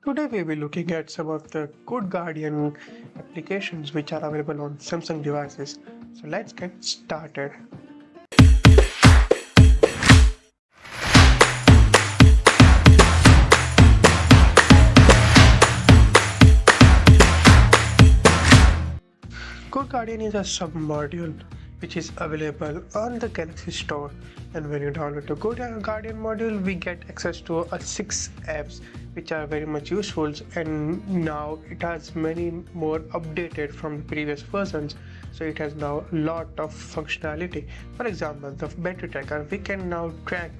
Today we'll be looking at some of the good Guardian applications which are available on Samsung devices. So let's get started. Good Guardian is a sub-module which is available on the Galaxy Store, and when you download the Good Guardian module we get access to 6 apps which are very much useful, and now it has many more updated from the previous versions, so it has now a lot of functionality. For example, the battery tracker, we can now track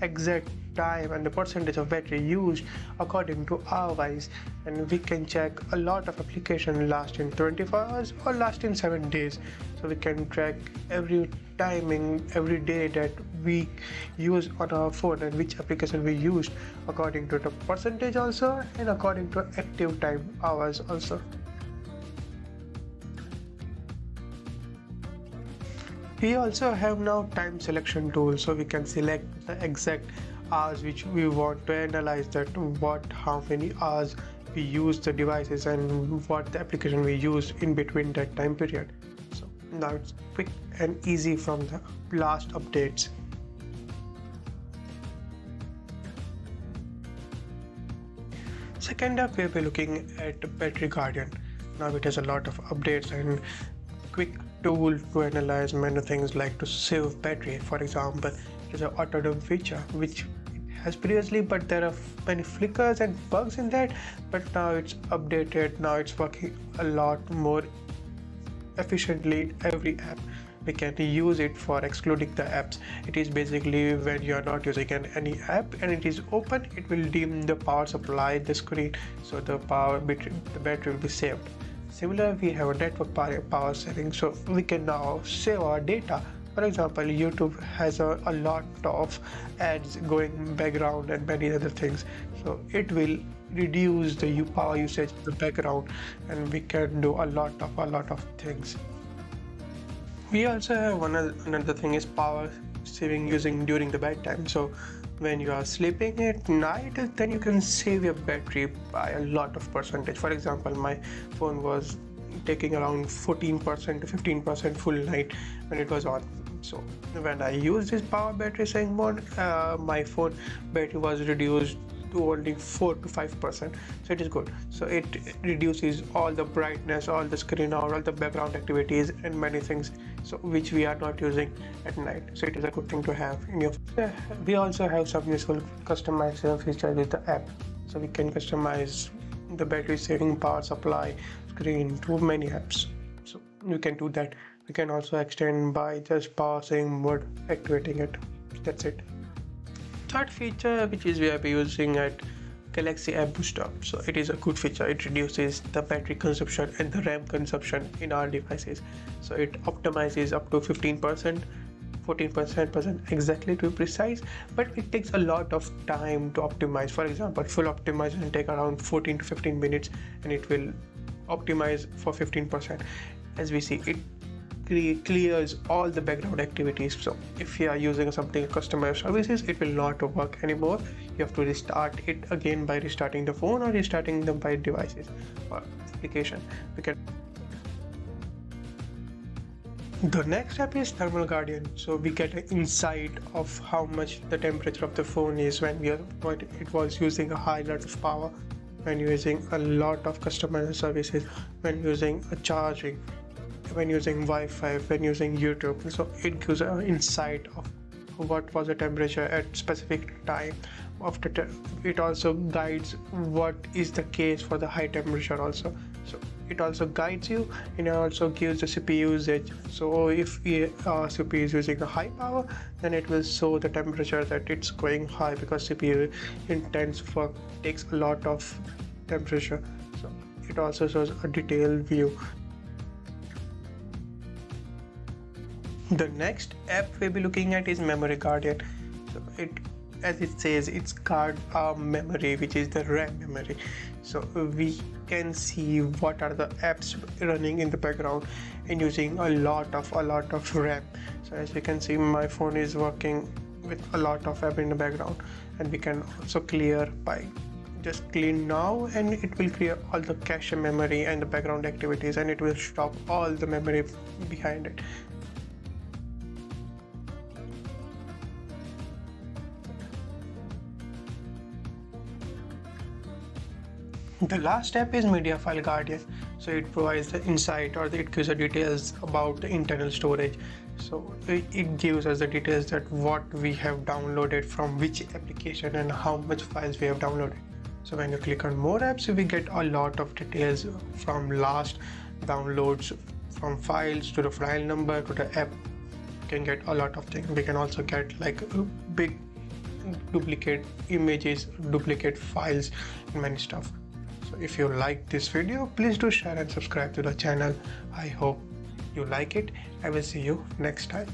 exact time and the percentage of battery used according to our wise, and we can check a lot of application last in 24 hours or last in 7 days. So we can track every timing every day that we use on our phone and which application we used according to the percentage also, and according to active time hours also. We also have now time selection tool, so we can select the exact hours which we want to analyze, that how many hours we use the devices and what the application we use in between that time period. So now it's quick and easy from the last updates. Second up, we'll be looking at Battery Guardian. Now it has a lot of updates and quick tool to analyze many things like to save battery. For example, it is an auto dump feature which it has previously, but there are many flickers and bugs in that, but now it's updated. Now it's working a lot more efficiently. Every app we can use it for excluding the apps. It is basically when you are not using any app and it is open, it will dim the power supply, the screen, so the battery will be saved. Similar, we have a network power saving, so we can now save our data. For example, YouTube has a lot of ads going background and many other things, so it will reduce the power usage in the background, and we can do a lot of things. We also have another thing is power saving using during the bedtime. So when you are sleeping at night, then you can save your battery by a lot of percentage. For example, my phone was taking around 14% to 15% full night when it was on. So when I use this power battery saving mode, my phone battery was reduced to only 4 to 5%, so it is good. So it reduces all the brightness, all the screen out, all the background activities and many things, so which we are not using at night, so it is a good thing to have in your phone. We also have some useful customization features with the app, so we can customize the battery saving, power supply, screen to many apps, so you can do that. We can also extend by just power saving mode, activating it. That's it. Third feature which is we are using at Galaxy App Booster. So it is a good feature. It reduces the battery consumption and the RAM consumption in our devices. So it optimizes up to 15%, 14% exactly to be precise, but it takes a lot of time to optimize. For example, full optimization take around 14 to 15 minutes, and it will optimize for 15%. As we see, it clears all the background activities. So if you are using something customer services, it will not work anymore. You have to restart it again by restarting the phone or restarting them by devices or application. The next step is Thermal Guardian. So we get an insight of how much the temperature of the phone is when it was using a high lot of power, when using a lot of customer services, when using a charging, when using Wi-Fi, when using YouTube. So it gives an insight of what was the temperature at specific time of it also guides what is the case for the high temperature also. So it also guides you, and it also gives the CPU usage. So if CPU is using a high power, then it will show the temperature that it's going high, because CPU intense work takes a lot of temperature. So it also shows a detailed view. The next app we'll be looking at is Memory Guardian. So it, as it says, it's guard our memory, which is the RAM memory. So we can see what are the apps running in the background and using a lot of RAM. So as you can see, my phone is working with a lot of app in the background, and we can also clear by just clean now, and it will clear all the cache memory and the background activities, and it will stop all the memory behind it. The last step is Media File Guardian. So it provides the insight, or it gives the details about the internal storage. So it gives us the details that what we have downloaded from which application and how much files we have downloaded. So when you click on more apps, we get a lot of details from last downloads, from files to the file number to the app. You can get a lot of things. We can also get like big duplicate images, duplicate files, and many stuff. So if you like this video, please do share and subscribe to the channel. I hope you like it. I will see you next time.